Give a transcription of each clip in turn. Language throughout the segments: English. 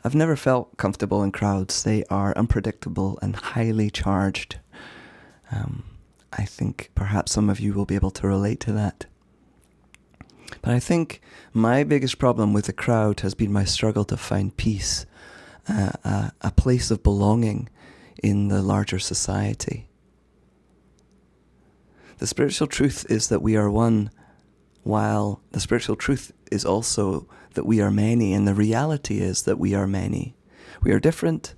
I've never felt comfortable in crowds. They are unpredictable and highly charged. I think perhaps some of you will be able to relate to that. But I think my biggest problem with the crowd has been my struggle to find peace, a place of belonging in the larger society. The spiritual truth is that we are one, while the spiritual truth is also that we are many, and the reality is that we are many. We are different,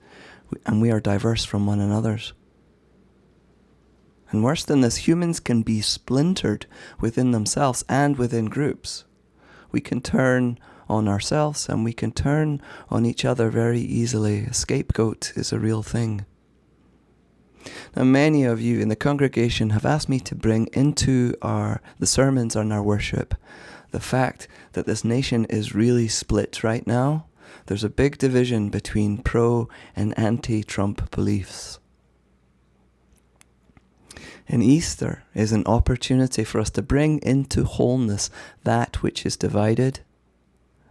and we are diverse from one another. And worse than this, humans can be splintered within themselves and within groups. We can turn on ourselves and we can turn on each other very easily. A scapegoat is a real thing. Now, many of you in the congregation have asked me to bring into the sermons and our worship the fact that this nation is really split right now. There's a big division between pro and anti-Trump beliefs. And Easter is an opportunity for us to bring into wholeness that which is divided,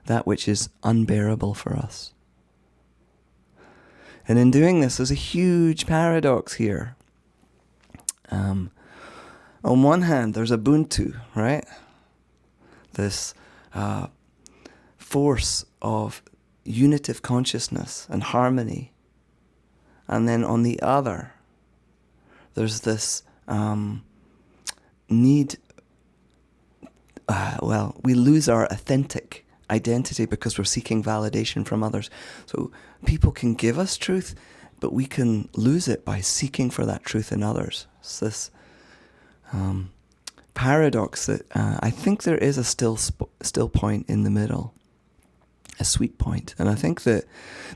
that which is unbearable for us. And in doing this, there's a huge paradox here. On one hand, there's Ubuntu, right? This force of unitive consciousness and harmony. And then on the other, there's this need, we lose our authentic identity because we're seeking validation from others. So people can give us truth, but we can lose it by seeking for that truth in others. It's this paradox that I think there is a still point in the middle, a sweet point. And I think that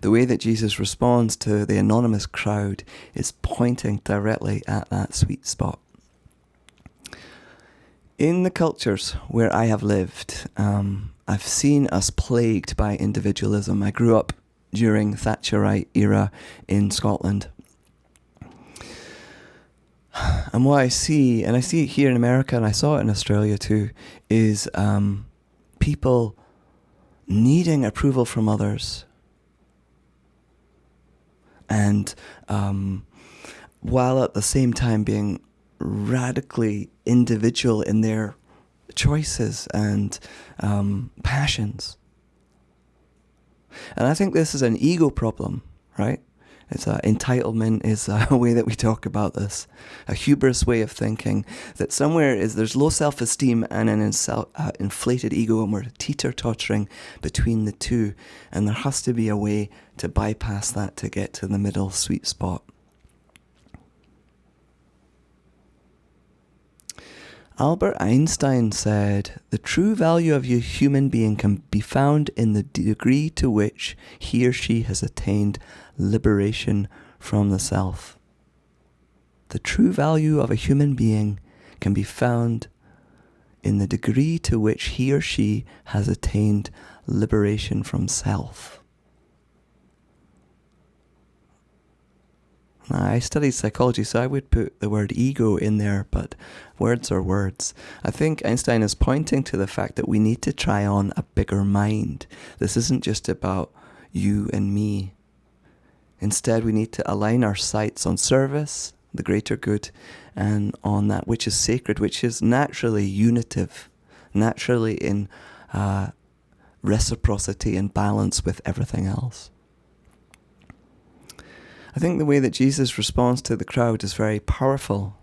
the way that Jesus responds to the anonymous crowd is pointing directly at that sweet spot. In the cultures where I have lived, I've seen us plagued by individualism. I grew up during Thatcherite era in Scotland. And what I see, and I see it here in America, and I saw it in Australia too, is people needing approval from others. And while at the same time being radically individual in their choices and passions. And I think this is an ego problem, right? It's entitlement is a way that we talk about this. A hubris way of thinking that there's low self-esteem and an inflated ego, and we're teeter-tottering between the two. And there has to be a way to bypass that to get to the middle sweet spot. Albert Einstein said, "The true value of a human being can be found in the degree to which he or she has attained liberation from the self." The true value of a human being can be found in the degree to which he or she has attained liberation from self. Now, I studied psychology, so I would put the word ego in there, but words are words. I think Einstein is pointing to the fact that we need to try on a bigger mind. This isn't just about you and me. Instead, we need to align our sights on service, the greater good, and on that which is sacred, which is naturally unitive, naturally in reciprocity and balance with everything else. I think the way that Jesus responds to the crowd is very powerful,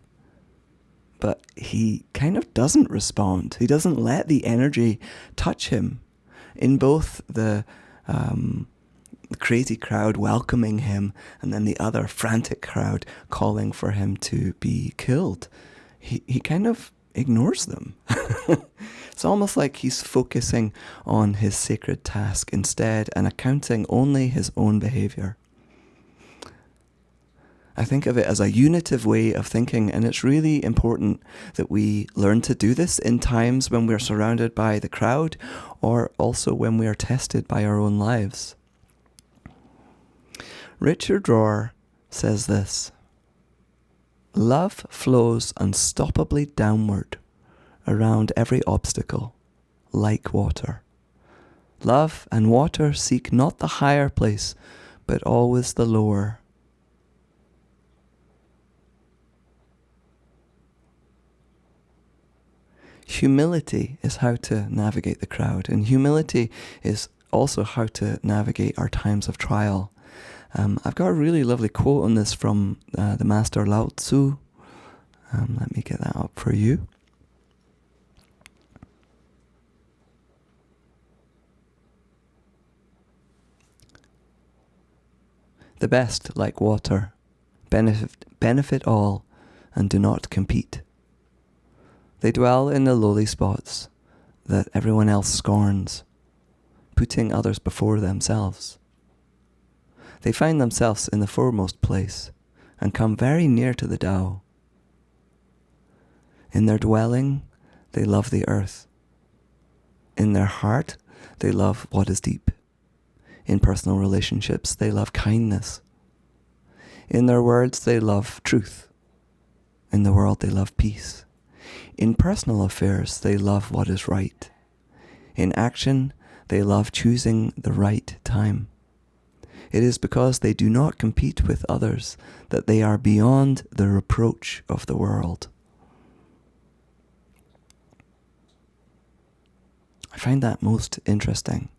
but he kind of doesn't respond. He doesn't let the energy touch him. In both the crazy crowd welcoming him and then the other frantic crowd calling for him to be killed, he kind of ignores them. It's almost like he's focusing on his sacred task instead and accounting only his own behavior. I think of it as a unitive way of thinking, and it's really important that we learn to do this in times when we're surrounded by the crowd, or also when we are tested by our own lives. Richard Rohr says this: "Love flows unstoppably downward around every obstacle, like water. Love and water seek not the higher place, but always the lower. Humility is how to navigate the crowd, and humility is also how to navigate our times of trial. I've got a really lovely quote on this from the master Lao Tzu. Let me get that up for you. The best, like water, benefit all and do not compete. They dwell in the lowly spots that everyone else scorns, putting others before themselves. They find themselves in the foremost place and come very near to the Tao. In their dwelling, they love the earth. In their heart, they love what is deep. In personal relationships, they love kindness. In their words, they love truth. In the world, they love peace. In personal affairs, they love what is right. In action, they love choosing the right time. It is because they do not compete with others that they are beyond the reproach of the world. I find that most interesting.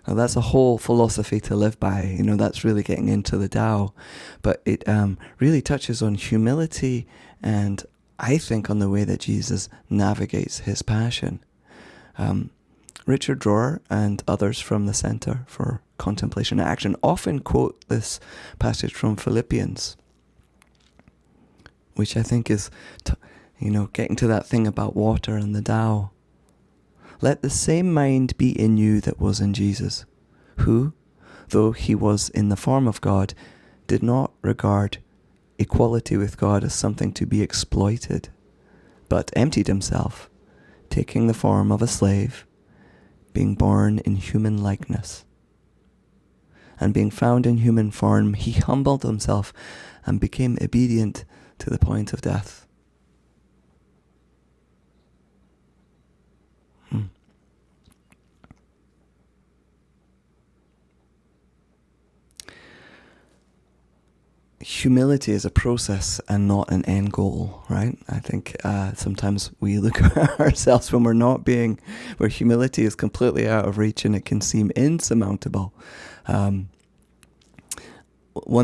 Now that's a whole philosophy to live by, that's really getting into the Tao, but it really touches on humility and I think on the way that Jesus navigates his passion. Richard Rohr and others from the Center for Contemplation and Action often quote this passage from Philippians, which I think is, getting to that thing about water and the Tao. Let the same mind be in you that was in Jesus, who, though he was in the form of God, did not regard equality with God as something to be exploited, but emptied himself, taking the form of a slave, being born in human likeness. And being found in human form, he humbled himself and became obedient to the point of death. Humility is a process and not an end goal, right? I think sometimes we look at ourselves when where humility is completely out of reach and it can seem insurmountable. One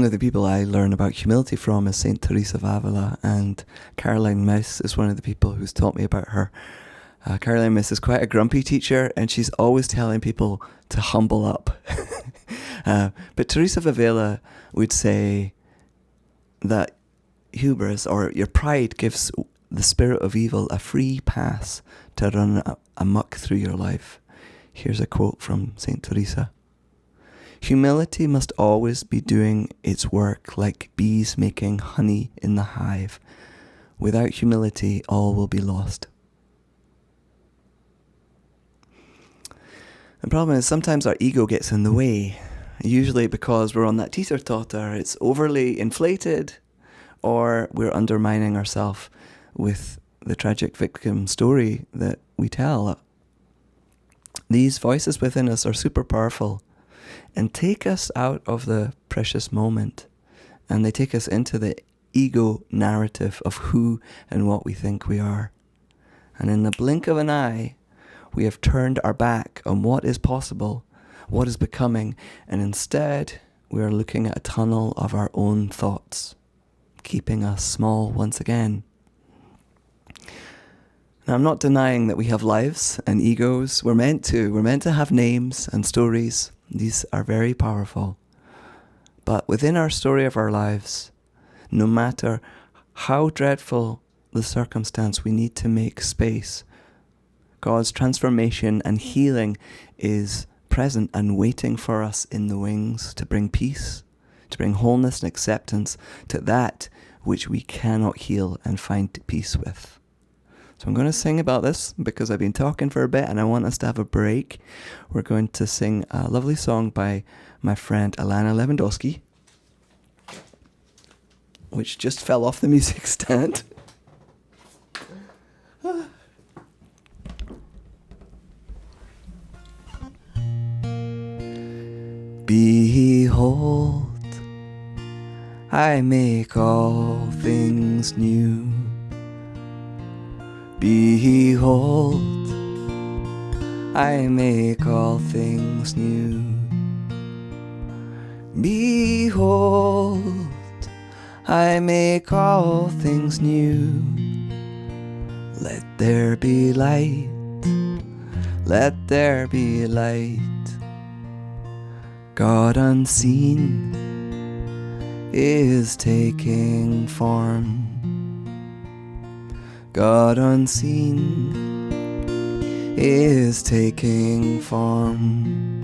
of the people I learn about humility from is Saint Teresa of Avila, and Caroline Miss is one of the people who's taught me about her. Caroline Miss is quite a grumpy teacher, and she's always telling people to humble up. But Teresa of Avila would say that hubris, or your pride, gives the spirit of evil a free pass to run amok through your life. Here's a quote from St. Teresa. Humility must always be doing its work like bees making honey in the hive. Without humility, all will be lost. The problem is sometimes our ego gets in the way. Usually because we're on that teeter-totter, it's overly inflated, or we're undermining ourselves with the tragic victim story that we tell. These voices within us are super powerful and take us out of the precious moment, and they take us into the ego narrative of who and what we think we are. And in the blink of an eye, we have turned our back on what is possible, what is becoming, and instead we are looking at a tunnel of our own thoughts, keeping us small once again. Now, I'm not denying that we have lives and egos. We're meant to have names and stories. These are very powerful. But within our story of our lives, no matter how dreadful the circumstance, we need to make space. God's transformation and healing is present and waiting for us in the wings to bring peace, to bring wholeness and acceptance to that which we cannot heal and find peace with. So I'm going to sing about this because I've been talking for a bit and I want us to have a break. We're going to sing a lovely song by my friend Alana Lewandowski, which just fell off the music stand. Behold, I make all things new. Behold, I make all things new. Behold, I make all things new. Let there be light, let there be light. God unseen is taking form. God unseen is taking form.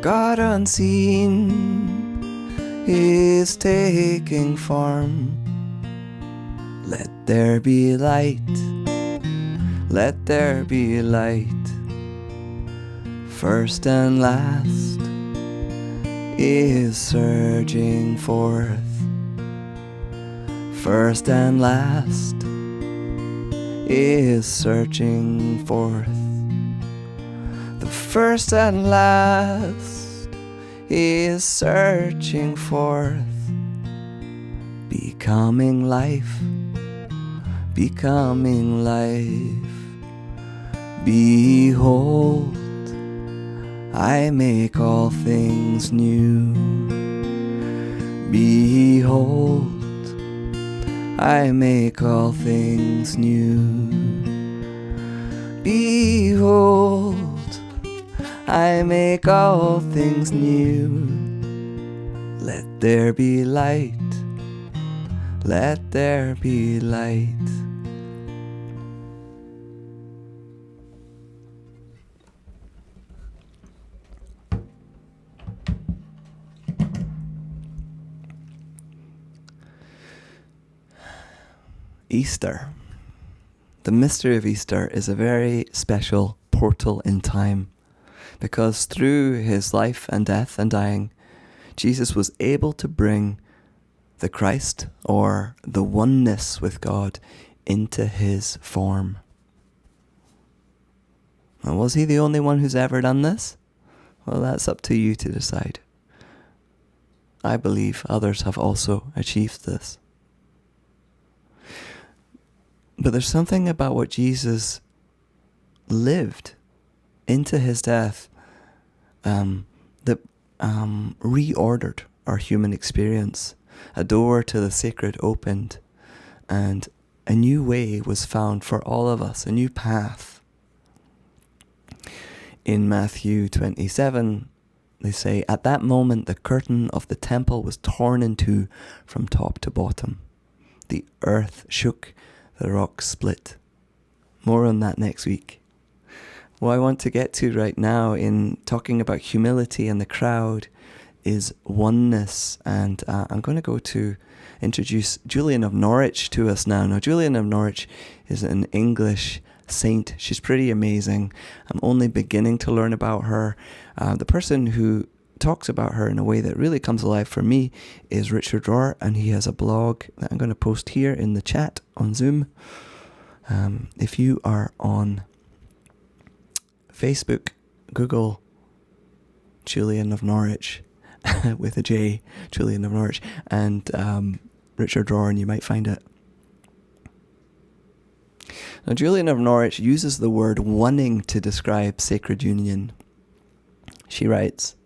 God unseen is taking form. Let there be light, let there be light. First and last is surging forth. First and last is searching forth. The first and last is searching forth. Becoming life, becoming life. Behold, I make all things new. Behold, I make all things new. Behold, I make all things new. Let there be light, let there be light. Easter. The mystery of Easter is a very special portal in time, because through his life and death and dying, Jesus was able to bring the Christ, or the oneness with God, into his form. And was he the only one who's ever done this? Well, that's up to you to decide. I believe others have also achieved this. But there's something about what Jesus lived into his death that reordered our human experience. A door to the sacred opened, and a new way was found for all of us, a new path. In Matthew 27, they say, "At that moment the curtain of the temple was torn in two from top to bottom. The earth shook, the rocks split." More on that next week. What I want to get to right now in talking about humility and the crowd is oneness. And I'm going to go to introduce Julian of Norwich to us now. Now, Julian of Norwich is an English saint. She's pretty amazing. I'm only beginning to learn about her. The person who talks about her in a way that really comes alive for me is Richard Rohr, and he has a blog that I'm going to post here in the chat on Zoom. If you are on Facebook, Google Julian of Norwich with a J, Julian of Norwich, and Richard Rohr, and you might find it. Now, Julian of Norwich uses the word "wanting" to describe sacred union. She writes,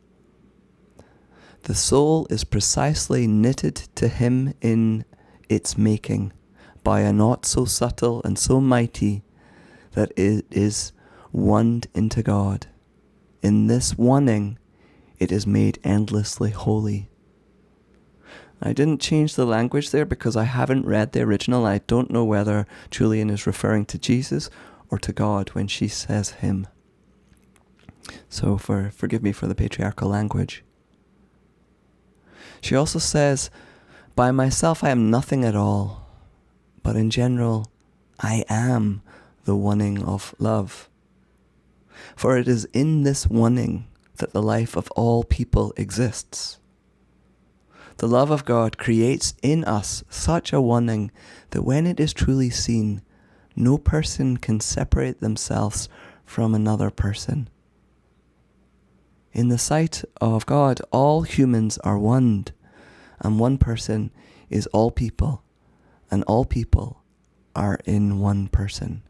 "The soul is precisely knitted to him in its making by a knot so subtle and so mighty that it is oned into God. In this oning, it is made endlessly holy." I didn't change the language there because I haven't read the original. I don't know whether Julian is referring to Jesus or to God when she says him. So forgive me for the patriarchal language. She also says, "By myself I am nothing at all, but in general I am the oning of love. For it is in this oning that the life of all people exists. The love of God creates in us such a oning that when it is truly seen, no person can separate themselves from another person. In the sight of God, all humans are one, and one person is all people, and all people are in one person.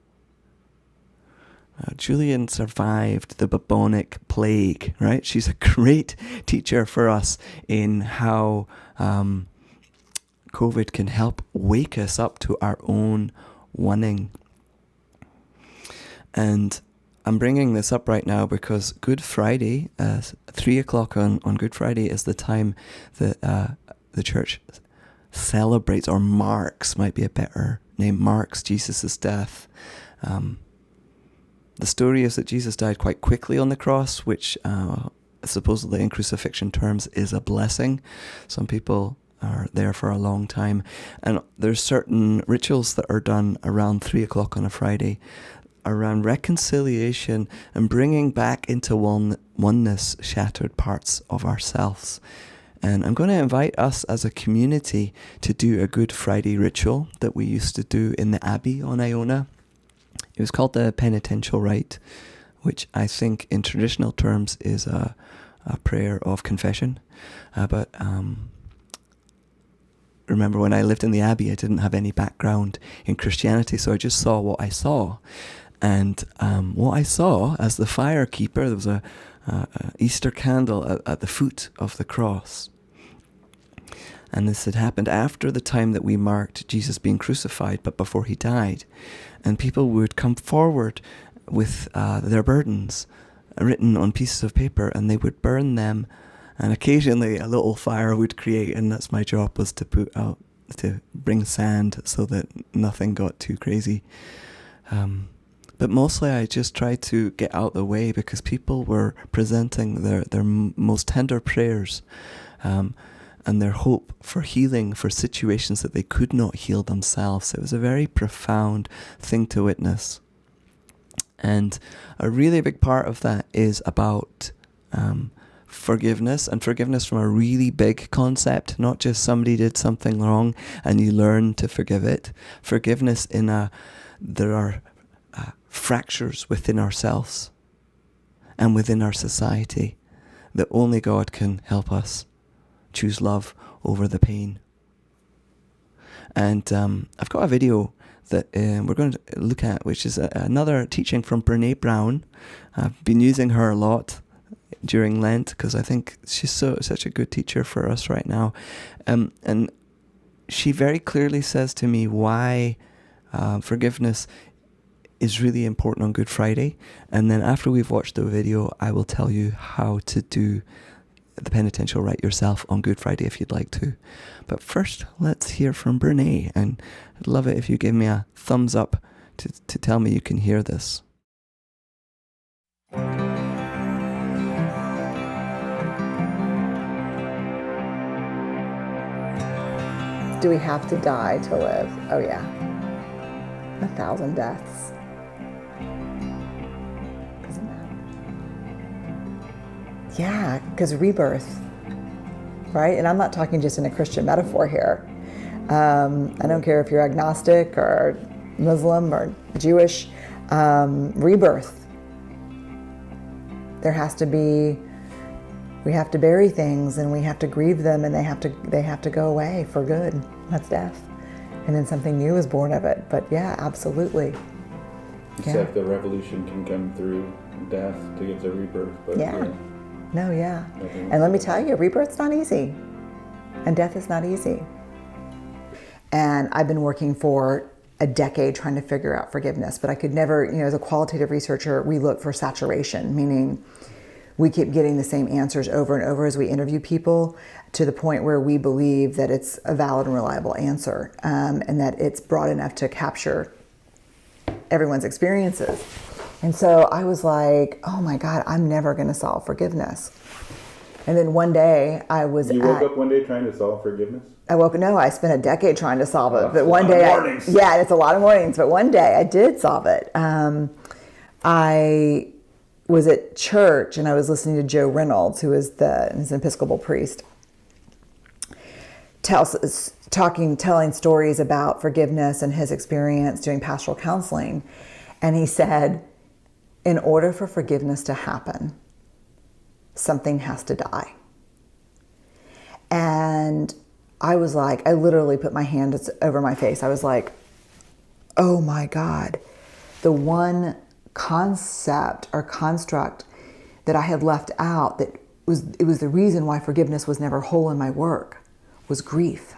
Julian survived the bubonic plague, right? She's a great teacher for us in how COVID can help wake us up to our own wanting. And I'm bringing this up right now because Good Friday, 3 o'clock on Good Friday, is the time that the church celebrates, or marks, might be a better name, marks Jesus' death. The story is that Jesus died quite quickly on the cross, which supposedly in crucifixion terms is a blessing. Some people are there for a long time. And there's certain rituals that are done around 3 o'clock on a Friday around reconciliation and bringing back into oneness shattered parts of ourselves. And I'm going to invite us as a community to do a Good Friday ritual that we used to do in the Abbey on Iona. It was called the Penitential Rite, which I think in traditional terms is a prayer of confession. But remember, when I lived in the Abbey, I didn't have any background in Christianity, so I just saw what I saw. And what I saw as the fire keeper, there was a Easter candle at the foot of the cross. And this had happened after the time that we marked Jesus being crucified, but before he died. And people would come forward with their burdens written on pieces of paper, and they would burn them. And occasionally a little fire would create, and that's my job, was to bring sand so that nothing got too crazy. But mostly I just tried to get out the way because people were presenting their most tender prayers and their hope for healing for situations that they could not heal themselves. It was a very profound thing to witness. And a really big part of that is about forgiveness, and forgiveness from a really big concept, not just somebody did something wrong and you learn to forgive it. Forgiveness there are fractures within ourselves and within our society that only God can help us choose love over the pain. And I've got a video that we're going to look at, which is another teaching from Brene Brown. I've been using her a lot during Lent because I think she's such a good teacher for us right now. And she very clearly says to me why forgiveness is really important on Good Friday. And then after we've watched the video, I will tell you how to do the Penitential Rite yourself on Good Friday if you'd like to. But first, let's hear from Brene. And I'd love it if you give me a thumbs up to tell me you can hear this. Do we have to die to live? Oh yeah. 1,000 deaths. Isn't that? Yeah, because rebirth, right? And I'm not talking just in a Christian metaphor here. I don't care if you're agnostic or Muslim or Jewish. Rebirth. There has to be, we have to bury things and we have to grieve them, and they have to go away for good. That's death. And then something new is born of it. But yeah, absolutely. Except the revolution can come through death to get the rebirth. But yeah. No, yeah. And let me tell you, rebirth's not easy. And death is not easy. And I've been working for a decade trying to figure out forgiveness, but I could never, as a qualitative researcher, we look for saturation, meaning we keep getting the same answers over and over as we interview people, to the point where we believe that it's a valid and reliable answer, and that it's broad enough to capture everyone's experiences. And so I was like, oh my God, I'm never going to solve forgiveness. And then one day I was You woke up one day trying to solve forgiveness? I spent a decade trying to solve it. But one day, it's a lot of mornings, but one day I did solve it. I was at church and I was listening to Joe Reynolds, who is an Episcopal priest, telling stories about forgiveness and his experience doing pastoral counseling. And he said, in order for forgiveness to happen, something has to die. And I was like, I literally put my hand over my face. I was like, oh my God, the one concept or construct that I had left out that it was the reason why forgiveness was never whole in my work was grief.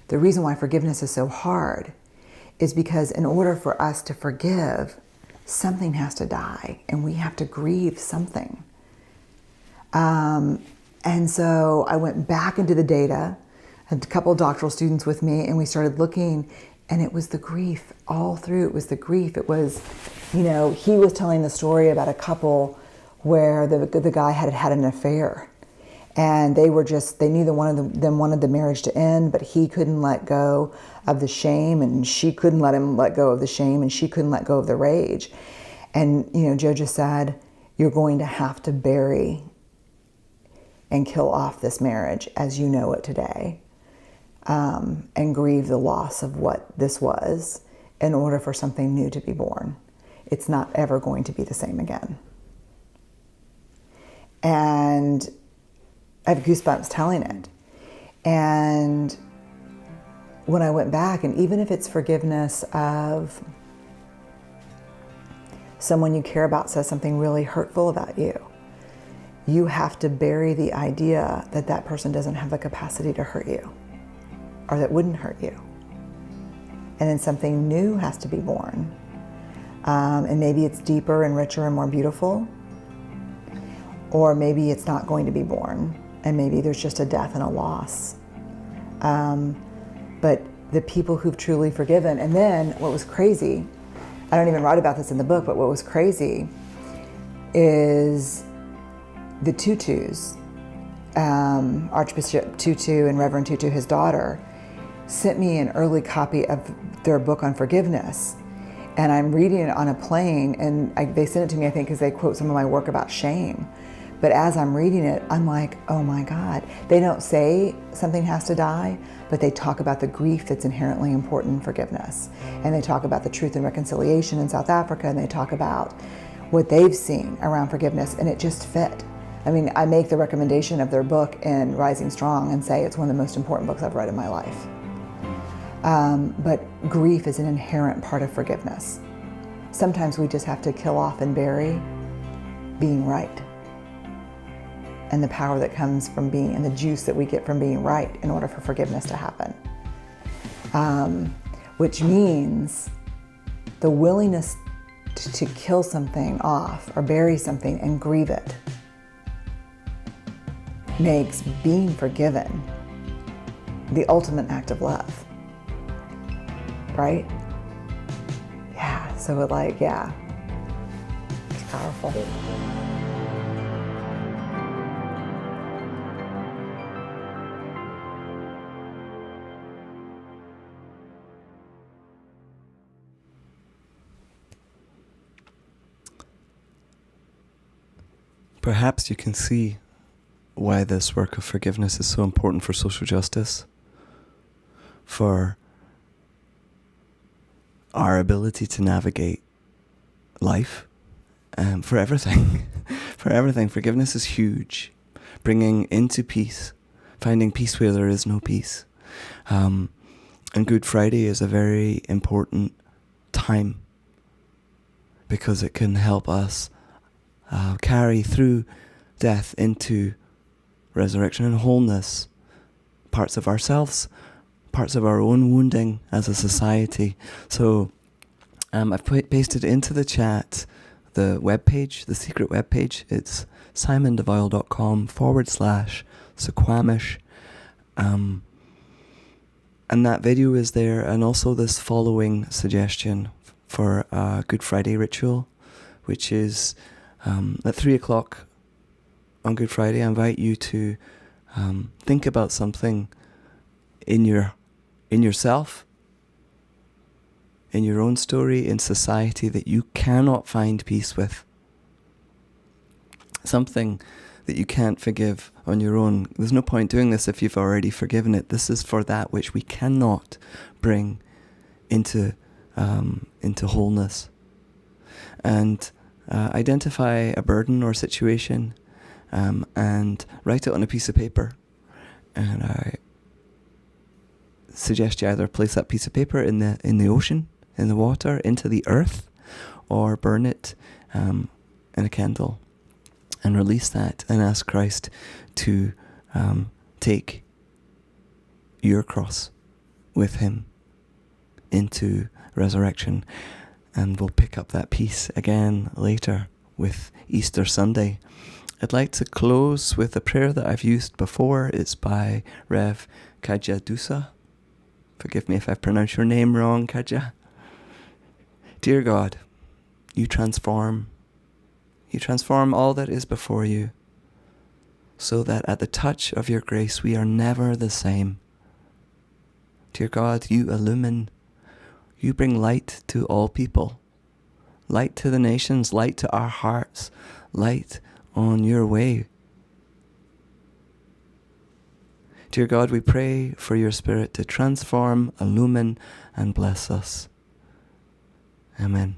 The reason why forgiveness is so hard is because in order for us to forgive, something has to die and we have to grieve something. And so I went back into the data, had a couple of doctoral students with me, and we started looking, and it was the grief all through. It was the grief. It was, he was telling the story about a couple where the guy had an affair, and they knew that one of them wanted the marriage to end, but he couldn't let go of the shame, and she couldn't let him let go of the shame, and she couldn't let go of the rage. And, Joe just said, you're going to have to bury and kill off this marriage as you know it today, and grieve the loss of what this was in order for something new to be born. It's not ever going to be the same again. And I have goosebumps telling it. And when I went back, and even if it's forgiveness of someone you care about says something really hurtful about you, you have to bury the idea that that person doesn't have the capacity to hurt you, or that wouldn't hurt you. And then something new has to be born. And maybe it's deeper and richer and more beautiful, or maybe it's not going to be born, and maybe there's just a death and a loss. But the people who've truly forgiven, and then what was crazy, I don't even write about this in the book, but what was crazy is the Tutus, Archbishop Tutu and Reverend Tutu, his daughter, sent me an early copy of their book on forgiveness. And I'm reading it on a plane, and they sent it to me, I think, because they quote some of my work about shame. But as I'm reading it, I'm like, oh my God. They don't say something has to die, but they talk about the grief that's inherently important in forgiveness. And they talk about the truth and reconciliation in South Africa, and they talk about what they've seen around forgiveness, and it just fit. I mean, I make the recommendation of their book in Rising Strong and say it's one of the most important books I've read in my life. But grief is an inherent part of forgiveness. Sometimes we just have to kill off and bury being right, and the power that comes from being, and the juice that we get from being right in order for forgiveness to happen. Which means the willingness to kill something off or bury something and grieve it makes being forgiven the ultimate act of love, right? Yeah, so it's powerful. Perhaps you can see why this work of forgiveness is so important for social justice, for our ability to navigate life, for everything. For everything. Forgiveness is huge. Bringing into peace, finding peace where there is no peace. And Good Friday is a very important time because it can help us carry through death into resurrection and wholeness, parts of ourselves, parts of our own wounding as a society. So I've pasted into the chat the webpage, the secret webpage. It's simondevoyle.com/Suquamish. And that video is there, and also this following suggestion for a Good Friday ritual, which is at 3 o'clock on Good Friday. I invite you to think about something in yourself, in your own story, in society that you cannot find peace with. Something that you can't forgive on your own. There's no point doing this if you've already forgiven it. This is for that which we cannot bring into wholeness. And Identify a burden or situation and write it on a piece of paper. And I suggest you either place that piece of paper in the ocean, in the water, into the earth, or burn it in a candle and release that and ask Christ to take your cross with him into resurrection. And we'll pick up that piece again later with Easter Sunday. I'd like to close with a prayer that I've used before. It's by Rev. Kaja Dusa. Forgive me if I pronounce your name wrong, Kaja. Dear God, you transform all that is before you, so that at the touch of your grace we are never the same. Dear God, you illumine, you bring light to all people, light to the nations, light to our hearts, light on your way. Dear God, we pray for your Spirit to transform, illumine, and bless us. Amen.